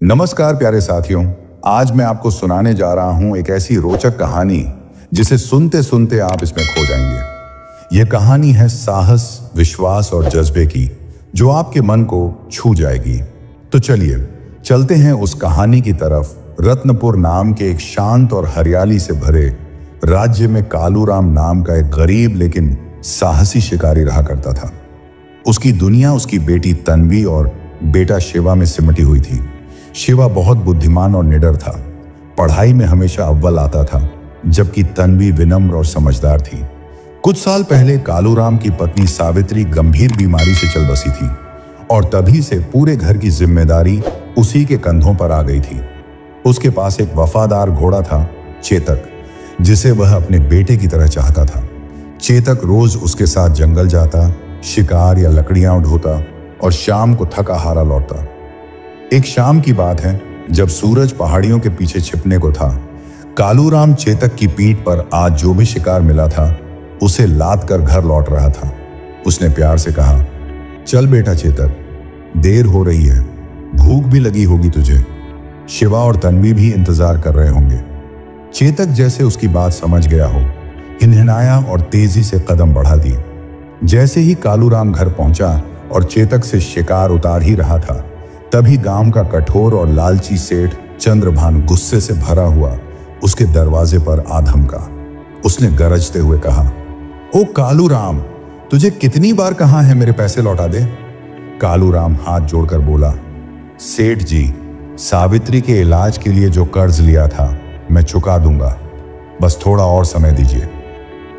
नमस्कार प्यारे साथियों। आज मैं आपको सुनाने जा रहा हूं एक ऐसी रोचक कहानी जिसे सुनते सुनते आप इसमें खो जाएंगे। यह कहानी है साहस, विश्वास और जज्बे की, जो आपके मन को छू जाएगी। तो चलिए चलते हैं उस कहानी की तरफ। रत्नपुर नाम के एक शांत और हरियाली से भरे राज्य में कालूराम नाम का एक गरीब लेकिन साहसी शिकारी रहा करता था। उसकी दुनिया उसकी बेटी तन्वी और बेटा शिवा में सिमटी हुई थी। शिवा बहुत बुद्धिमान और निडर था, पढ़ाई में हमेशा अव्वल आता था, जबकि तन्वी विनम्र और समझदार थी। कुछ साल पहले कालूराम की पत्नी सावित्री गंभीर बीमारी से चल बसी थी और तभी से पूरे घर की जिम्मेदारी उसी के कंधों पर आ गई थी। उसके पास एक वफादार घोड़ा था, चेतक, जिसे वह अपने बेटे की तरह चाहता था। चेतक रोज उसके साथ जंगल जाता, शिकार या लकड़ियां ढोता और शाम को थका हारा लौटता। एक शाम की बात है, जब सूरज पहाड़ियों के पीछे छिपने को था, कालूराम चेतक की पीठ पर आज जो भी शिकार मिला था उसे लाद कर घर लौट रहा था। उसने प्यार से कहा, चल बेटा चेतक, देर हो रही है, भूख भी लगी होगी तुझे। शिवा और तन्वी भी इंतजार कर रहे होंगे। चेतक जैसे उसकी बात समझ गया हो, हिनहिनाया और तेजी से कदम बढ़ा दिए। जैसे ही कालूराम घर पहुंचा और चेतक से शिकार उतार ही रहा था, तभी गांव का कठोर और लालची सेठ चंद्रभान गुस्से से भरा हुआ उसके दरवाजे पर आ धमका। उसने गरजते हुए कहा, ओ कालूराम, तुझे कितनी बार कहा है मेरे पैसे लौटा दे। कालूराम हाथ जोड़कर बोला, सेठ जी, सावित्री के इलाज के लिए जो कर्ज लिया था मैं चुका दूंगा, बस थोड़ा और समय दीजिए।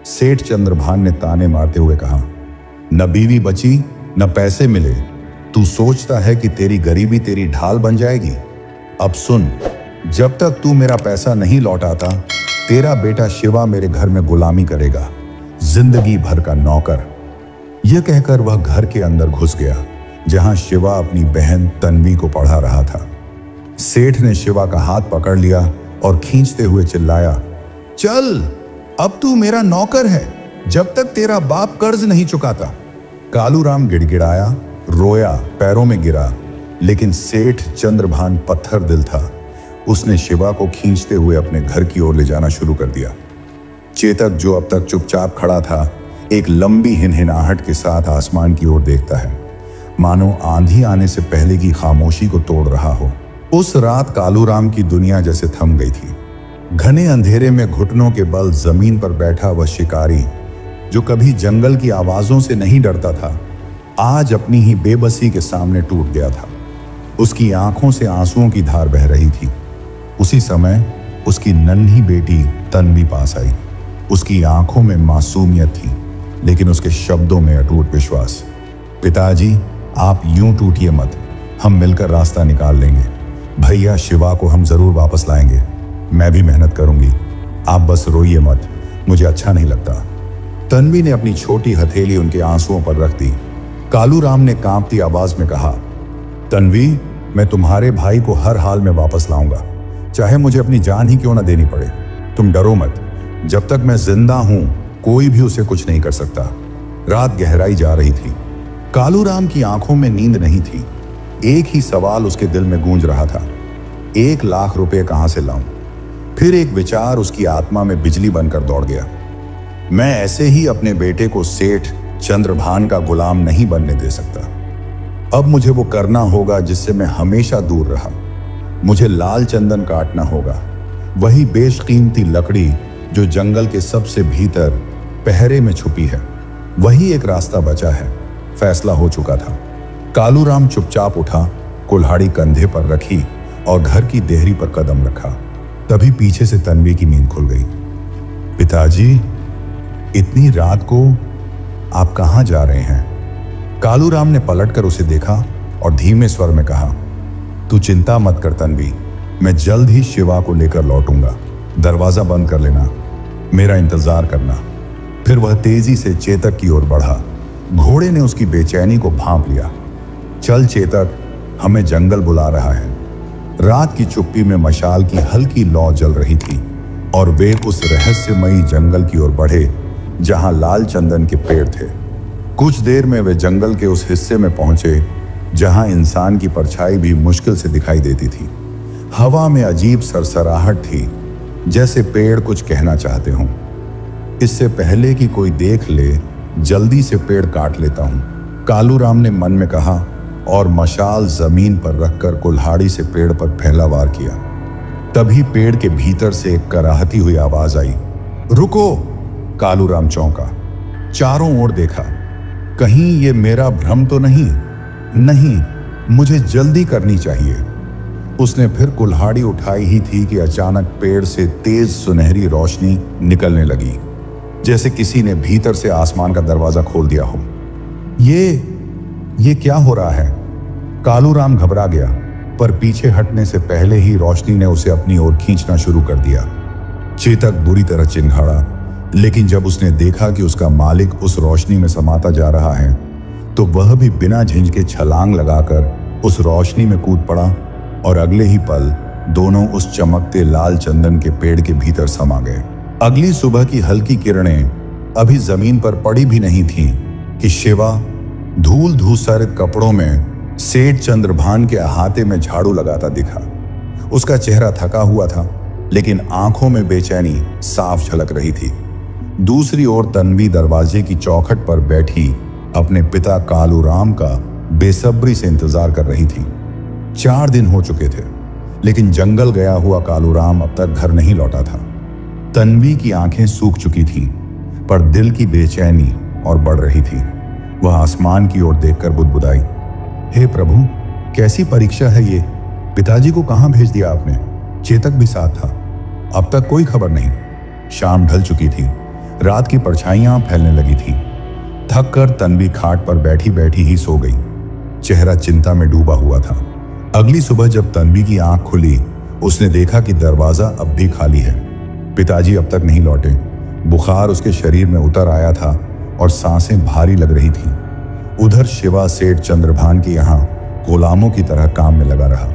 सेठ चंद्रभान ने ताने मारते हुए कहा, न बीवी बची न पैसे मिले, तू सोचता है कि तेरी गरीबी तेरी ढाल बन जाएगी। अब सुन, जब तक तू मेरा पैसा नहीं लौटाता, तेरा बेटा शिवा मेरे घर में गुलामी करेगा, जिंदगी भर का नौकर। यह कहकर वह घर के अंदर घुस गया, जहां शिवा अपनी बहन तन्वी को पढ़ा रहा था। सेठ ने शिवा का हाथ पकड़ लिया और खींचते हुए चिल्लाया, चल, अब तू मेरा नौकर है, जब तक तेरा बाप कर्ज नहीं चुकाता। कालूराम गिड़गिड़ाया, रोया, पैरों में गिरा, लेकिन सेठ चंद्रभान पत्थर दिल था। उसने शिवा को खींचते हुए अपने घर की ओर ले जाना शुरू कर दिया। चेतक, जो अब तक चुपचाप खड़ा था, एक लंबी हिनहिनाहट के साथ आसमान की ओर देखता है, मानो आंधी आने से पहले की खामोशी को तोड़ रहा हो। उस रात कालूराम की दुनिया जैसे थम गई थी। घने अंधेरे में घुटनों के बल जमीन पर बैठा वह शिकारी, जो कभी जंगल की आवाजों से नहीं डरता था, आज अपनी ही बेबसी के सामने टूट गया था। उसकी आंखों से आंसुओं की धार बह रही थी। उसी समय उसकी नन्ही बेटी तन्वी पास आई। उसकी आंखों में मासूमियत थी, लेकिन उसके शब्दों में अटूट विश्वास। पिताजी, आप यूं टूटिए मत, हम मिलकर रास्ता निकाल लेंगे। भैया शिवा को हम जरूर वापस लाएंगे। मैं भी मेहनत करूंगी, आप बस रोइए मत, मुझे अच्छा नहीं लगता। तन्वी ने अपनी छोटी हथेली उनके आंसुओं पर रख दी। कालूराम ने कांपती आवाज में कहा, तन्वी, मैं तुम्हारे भाई को हर हाल में वापस लाऊंगा, चाहे मुझे अपनी जान ही क्यों ना देनी पड़े। तुम डरो मत, जब तक मैं जिंदा हूं कोई भी उसे कुछ नहीं कर सकता। रात गहराई जा रही थी। कालूराम की आंखों में नींद नहीं थी। एक ही सवाल उसके दिल में गूंज रहा था, 1 लाख रुपए कहां से लाऊं। फिर एक विचार उसकी आत्मा में बिजली बनकर दौड़ गया, मैं ऐसे ही अपने बेटे को सेठ चंद्रभान का गुलाम नहीं बनने दे सकता। अब मुझे वो करना होगा जिससे मैं हमेशा दूर रहा। मुझे लाल चंदन काटना होगा, वही बेशकीमती लकड़ी जो जंगल के सबसे भीतर पहरे में छुपी है। वही एक रास्ता बचा है। फैसला हो चुका था। कालूराम चुपचाप उठा, कुल्हाड़ी कंधे पर रखी और घर की देहरी पर कदम रखा। तभी पीछे से तन्वी की नींद खुल गई। पिताजी, इतनी रात को आप कहां जा रहे हैं? कालूराम ने पलटकर उसे देखा और धीमे स्वर में कहा, तू चिंता मत कर तन्वी, मैं जल्द ही शिवा को लेकर लौटूंगा। दरवाजा बंद कर लेना, मेरा इंतजार करना। फिर वह तेजी से चेतक की ओर बढ़ा। घोड़े ने उसकी बेचैनी को भांप लिया। चल चेतक, हमें जंगल बुला रहा है। रात की चुप्पी में मशाल की हल्की लौ जल रही थी और वे उस रहस्यमयी जंगल की ओर बढ़े जहां लाल चंदन के पेड़ थे। कुछ देर में वे जंगल के उस हिस्से में पहुंचे जहां इंसान की परछाई भी मुश्किल से दिखाई देती थी। हवा में अजीब सरसराहट थी, जैसे पेड़ कुछ कहना चाहते हों। इससे पहले कि कोई देख ले, जल्दी से पेड़ काट लेता हूं, कालूराम ने मन में कहा और मशाल जमीन पर रखकर कुल्हाड़ी से पेड़ पर पहला वार किया। तभी पेड़ के भीतर से एक कराहती हुई आवाज आई। रुको! कालूराम चौंका, चारों ओर देखा। कहीं ये मेरा भ्रम तो नहीं? नहीं, मुझे जल्दी करनी चाहिए। उसने फिर कुल्हाड़ी उठाई ही थी कि अचानक पेड़ से तेज सुनहरी रोशनी निकलने लगी, जैसे किसी ने भीतर से आसमान का दरवाजा खोल दिया हो। ये क्या हो रहा है? कालूराम घबरा गया, पर पीछे हटने से पहले ही रोशनी ने उसे अपनी ओर खींचना शुरू कर दिया। चेतक बुरी तरह चिंघाड़ा, लेकिन जब उसने देखा कि उसका मालिक उस रोशनी में समाता जा रहा है, तो वह भी बिना झिझके छलांग लगाकर उस रोशनी में कूद पड़ा और अगले ही पल दोनों उस चमकते लाल चंदन के पेड़ के भीतर समा गए। अगली सुबह की हल्की किरणें अभी जमीन पर पड़ी भी नहीं थीं कि शिवा धूल धूसरित कपड़ों में सेठ चंद्रभान के अहाते में झाड़ू लगाता दिखा। उसका चेहरा थका हुआ था, लेकिन आंखों में बेचैनी साफ झलक रही थी। दूसरी ओर तन्वी दरवाजे की चौखट पर बैठी अपने पिता कालूराम का बेसब्री से इंतजार कर रही थी। 4 दिन हो चुके थे, लेकिन जंगल गया हुआ कालूराम अब तक घर नहीं लौटा था। तन्वी की आंखें सूख चुकी थीं, पर दिल की बेचैनी और बढ़ रही थी। वह आसमान की ओर देखकर बुदबुदाई, हे प्रभु, कैसी परीक्षा है ये? पिताजी को कहां भेज दिया आपने? चेतक भी साथ था, अब तक कोई खबर नहीं। शाम ढल चुकी थी, रात की परछाइयां फैलने लगी थी। थक कर तन्वी खाट पर बैठी बैठी ही सो गई। चेहरा चिंता में डूबा हुआ था। अगली सुबह जब तन्वी की आंख खुली, उसने देखा कि दरवाजा अब भी खाली है। पिताजी अब तक नहीं लौटे। बुखार उसके शरीर में उतर आया था और सांसें भारी लग रही थीं। उधर शिवा सेठ चंद्रभान के यहाँ गुलामों की तरह काम में लगा रहा,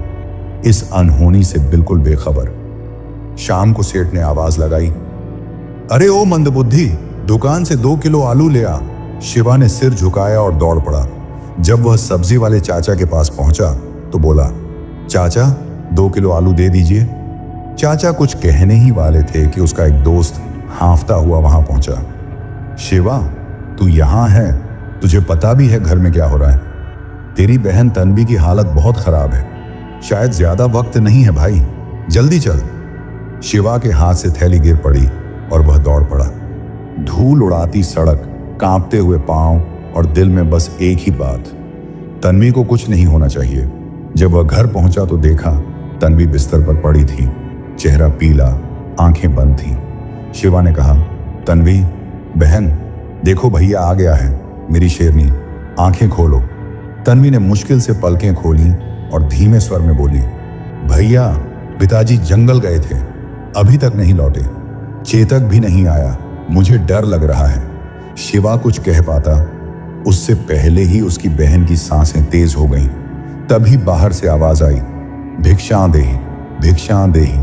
इस अनहोनी से बिल्कुल बेखबर। शाम को सेठ ने आवाज लगाई, अरे ओ मंदबुद्धि, दुकान से 2 किलो आलू ले आ। शिवा ने सिर झुकाया और दौड़ पड़ा। जब वह सब्जी वाले चाचा के पास पहुंचा तो बोला, चाचा 2 किलो आलू दे दीजिए। चाचा कुछ कहने ही वाले थे कि उसका एक दोस्त हांफता हुआ वहां पहुंचा। शिवा, तू यहां है? तुझे पता भी है घर में क्या हो रहा है? तेरी बहन तन्वी की हालत बहुत खराब है, शायद ज्यादा वक्त नहीं है भाई, जल्दी चल। शिवा के हाथ से थैली गिर पड़ी और वह दौड़ पड़ा। धूल उड़ाती सड़क, कांपते हुए पांव और दिल में बस एक ही बात, तन्वी को कुछ नहीं होना चाहिए। जब वह घर पहुंचा तो देखा तन्वी बिस्तर पर पड़ी थी, चेहरा पीला, आंखें बंद थीं। शिवा ने कहा, तन्वी बहन, देखो भैया आ गया है। मेरी शेरनी, आंखें खोलो। तन्वी ने मुश्किल से पलकें खोली और धीमे स्वर में बोली, भैया, पिताजी जंगल गए थे, अभी तक नहीं लौटे। चेतक भी नहीं आया, मुझे डर लग रहा है। शिवा कुछ कह पाता, उससे पहले ही उसकी बहन की सांसें तेज हो गईं। तभी बाहर से आवाज आई, भिक्षां देहि, भिक्षां देहि,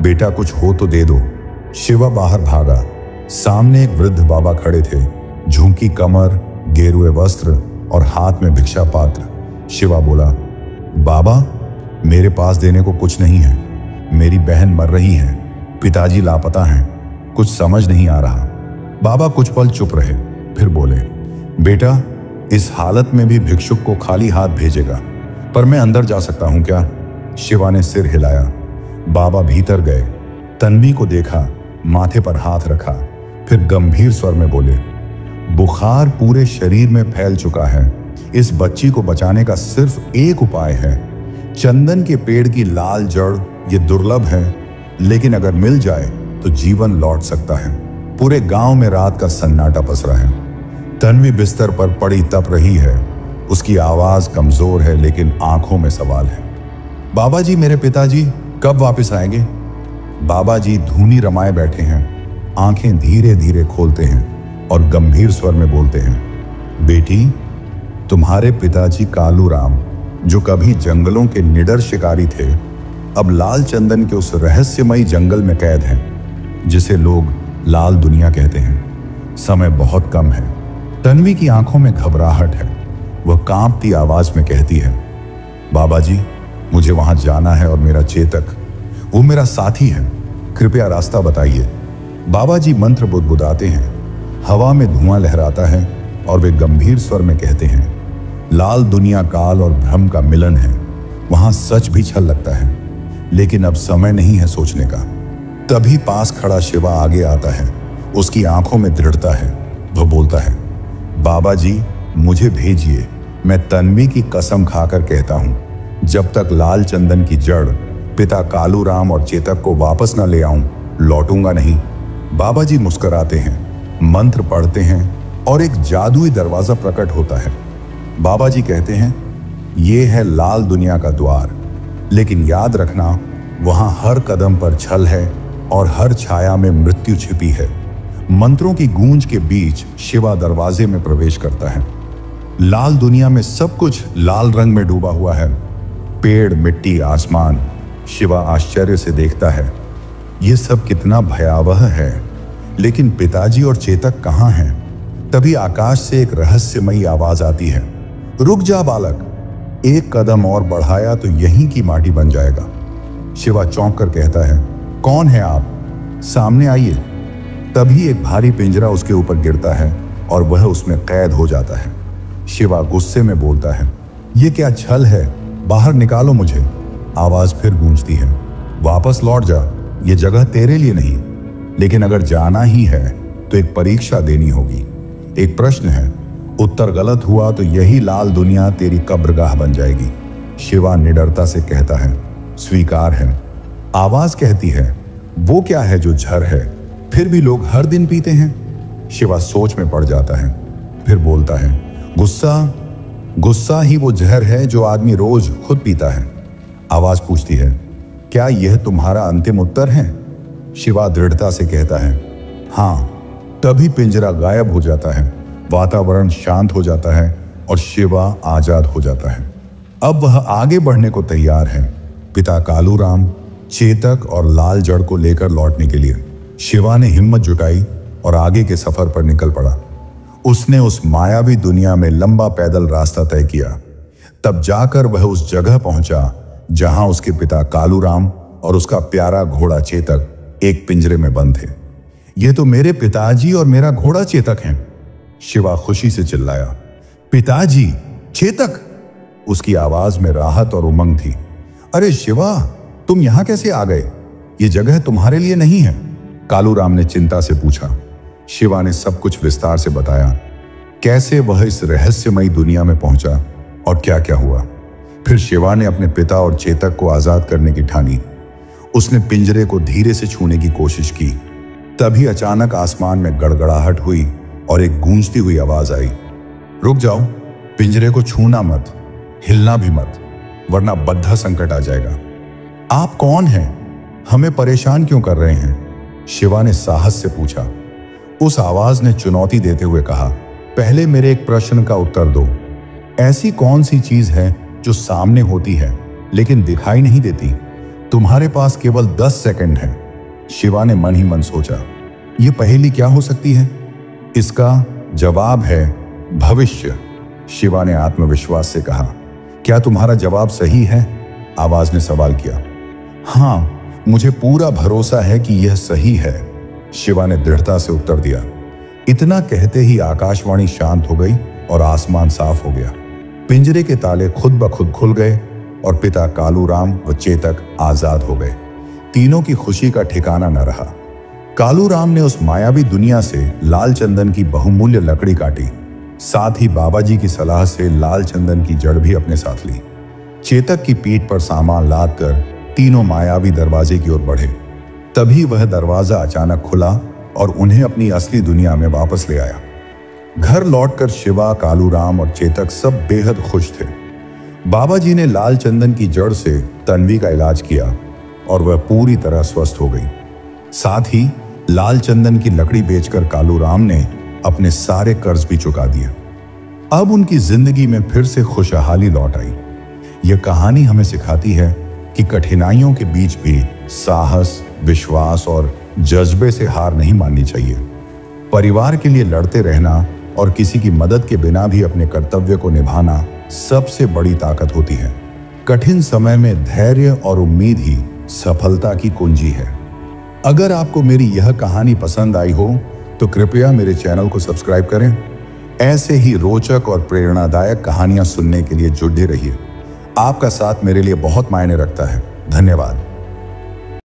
बेटा कुछ हो तो दे दो। शिवा बाहर भागा। सामने एक वृद्ध बाबा खड़े थे, झुकी कमर, गेरुए वस्त्र और हाथ में भिक्षा पात्र। शिवा बोला, बाबा, मेरे पास देने को कुछ नहीं है। मेरी बहन मर रही है, पिताजी लापता हैं, कुछ समझ नहीं आ रहा। बाबा कुछ पल चुप रहे, फिर बोले, बेटा, इस हालत में भी भिक्षुक को खाली हाथ भेजेगा, पर मैं अंदर जा सकता हूं क्या? शिवा ने सिर हिलाया। बाबा भीतर गए, तन्वी को देखा, माथे पर हाथ रखा, फिर गंभीर स्वर में बोले, बुखार पूरे शरीर में फैल चुका है। इस बच्ची को बचाने का सिर्फ एक उपाय है, चंदन के पेड़ की लाल जड़। ये दुर्लभ है, लेकिन अगर मिल जाए तो जीवन लौट सकता है। पूरे गांव में रात का सन्नाटा पसरा है। तन्वी बिस्तर पर पड़ी तप रही है, उसकी आवाज कमजोर है, लेकिन आंखों में सवाल है। बाबा जी, मेरे पिताजी कब वापस आएंगे? बाबा जी धूनी रमाए बैठे हैं, आंखें धीरे धीरे खोलते हैं और गंभीर स्वर में बोलते हैं, बेटी, तुम्हारे पिताजी कालूराम, जो कभी जंगलों के निडर शिकारी थे, अब लाल चंदन के उस रहस्यमयी जंगल में कैद हैं, जिसे लोग लाल दुनिया कहते हैं। समय बहुत कम है। तन्वी की आंखों में घबराहट है, वह कांपती आवाज में कहती है, बाबा जी, मुझे वहां जाना है और मेरा चेतक, वो मेरा साथी है, कृपया रास्ता बताइए। बाबा जी मंत्र बुदबुदाते हैं। हवा में धुआं लहराता है और वे गंभीर स्वर में कहते हैं, लाल दुनिया काल और भ्रम का मिलन है, वहां सच भी छल लगता है, लेकिन अब समय नहीं है सोचने का। तभी पास खड़ा शिवा आगे आता है। उसकी आंखों में दृढ़ता है। वह बोलता है, बाबा जी, मुझे भेजिए। मैं तन्वी की कसम खाकर कहता हूं, जब तक लाल चंदन की जड़ पिता कालूराम और चेतक को वापस न ले आऊं, लौटूंगा नहीं। बाबा जी मुस्कुराते हैं, मंत्र पढ़ते हैं और एक जादुई दरवाजा प्रकट होता है। बाबा जी कहते हैं, यह है लाल दुनिया का द्वार, लेकिन याद रखना, वहां हर कदम पर छल है और हर छाया में मृत्यु छिपी है। मंत्रों की गूंज के बीच शिवा दरवाजे में प्रवेश करता है। लाल दुनिया में सब कुछ लाल रंग में डूबा हुआ है, पेड़, मिट्टी, आसमान। शिवा आश्चर्य से देखता है, यह सब कितना भयावह है, लेकिन पिताजी और चेतक कहां हैं? तभी आकाश से एक रहस्यमयी आवाज आती है, रुक जा बालक, एक कदम और बढ़ाया तो यहीं की माटी बन जाएगा। शिवा चौंक कर कहता है, कौन है आप? सामने आइए। तभी एक भारी पिंजरा उसके ऊपर गिरता है और वह उसमें कैद हो जाता है। शिवा गुस्से में बोलता है, यह क्या छल है, बाहर निकालो मुझे। आवाज फिर गूंजती है, वापस लौट जा, ये जगह तेरे लिए नहीं, लेकिन अगर जाना ही है तो एक परीक्षा देनी होगी। एक प्रश्न है, उत्तर गलत हुआ तो यही लाल दुनिया तेरी कब्रगाह बन जाएगी। शिवा निडरता से कहता है, स्वीकार है। आवाज कहती है, वो क्या है जो झर है, फिर भी लोग हर दिन पीते हैं? शिवा सोच में पड़ जाता है, फिर बोलता है, गुस्सा ही वो जहर है जो आदमी रोज खुद पीता है। आवाज पूछती है, क्या यह तुम्हारा अंतिम उत्तर है? शिवा दृढ़ता से कहता है, हाँ। तभी पिंजरा गायब हो जाता है, वातावरण शांत हो जाता है और शिवा आजाद हो जाता है। अब वह आगे बढ़ने को तैयार है, पिता कालूराम, चेतक और लाल जड़ को लेकर लौटने के लिए। शिवा ने हिम्मत जुटाई और आगे के सफर पर निकल पड़ा। उसने उस मायावी दुनिया में लंबा पैदल रास्ता तय किया। तब जाकर वह उस जगह पहुंचा जहां उसके पिता कालूराम और उसका प्यारा घोड़ा चेतक एक पिंजरे में बंद थे। ये तो मेरे पिताजी और मेरा घोड़ा चेतक हैं। शिवा खुशी से चिल्लाया, पिताजी, चेतक। उसकी आवाज में राहत और उमंग थी। अरे शिवा, तुम यहां कैसे आ गए? ये जगह तुम्हारे लिए नहीं है। कालूराम ने चिंता से पूछा। शिवा ने सब कुछ विस्तार से बताया, कैसे वह इस रहस्यमयी दुनिया में पहुंचा और क्या क्या हुआ। फिर शिवा ने अपने पिता और चेतक को आजाद करने की ठानी। उसने पिंजरे को धीरे से छूने की कोशिश की। तभी अचानक आसमान में गड़गड़ाहट हुई और एक गूंजती हुई आवाज आई, रुक जाओ, पिंजरे को छूना मत, हिलना भी मत, वरना बद्धा संकट आ जाएगा। आप कौन हैं? हमें परेशान क्यों कर रहे हैं? शिवा ने साहस से पूछा। उस आवाज ने चुनौती देते हुए कहा, पहले मेरे एक प्रश्न का उत्तर दो। ऐसी कौन सी चीज है जो सामने होती है लेकिन दिखाई नहीं देती? तुम्हारे पास केवल 10 सेकंड है। शिवा ने मन ही मन सोचा, यह पहेली क्या हो सकती है? इसका जवाब है भविष्य। शिवा ने आत्मविश्वास से कहा, क्या तुम्हारा जवाब सही है? आवाज ने सवाल किया। हाँ, मुझे पूरा भरोसा है कि यह सही है, शिवा ने दृढ़ता से उत्तर दिया। इतना कहते ही आकाशवाणी शांत हो गई और आसमान साफ हो गया। पिंजरे के ताले खुद ब खुद खुल गए और पिता कालूराम व चेतक आजाद हो गए। तीनों की खुशी का ठिकाना न रहा। कालूराम ने उस मायावी दुनिया से लाल चंदन की बहुमूल्य लकड़ी काटी। साथ ही बाबा जी की सलाह से लाल चंदन की जड़ भी अपने साथ ली। चेतक की पीठ पर सामान लाद कर तीनों मायावी दरवाजे की ओर बढ़े। तभी वह दरवाजा अचानक खुला और उन्हें अपनी असली दुनिया में वापस ले आया। घर लौटकर शिवा, कालूराम और चेतक सब बेहद खुश थे। बाबा जी ने लाल चंदन की जड़ से तन्वी का इलाज किया और वह पूरी तरह स्वस्थ हो गई। साथ ही लाल चंदन की लकड़ी बेचकर कालूराम ने अपने सारे कर्ज भी चुका दिए। अब उनकी जिंदगी में फिर से खुशहाली लौट आई। यह कहानी हमें सिखाती है कि कठिनाइयों के बीच भी साहस, विश्वास और जज्बे से हार नहीं माननी चाहिए। परिवार के लिए लड़ते रहना और किसी की मदद के बिना भी अपने कर्तव्य को निभाना सबसे बड़ी ताकत होती है। कठिन समय में धैर्य और उम्मीद ही सफलता की कुंजी है। अगर आपको मेरी यह कहानी पसंद आई हो तो कृपया मेरे चैनल को सब्सक्राइब करें। ऐसे ही रोचक और प्रेरणादायक कहानियां सुनने के लिए जुड़े रहिए। आपका साथ मेरे लिए बहुत मायने रखता है। धन्यवाद।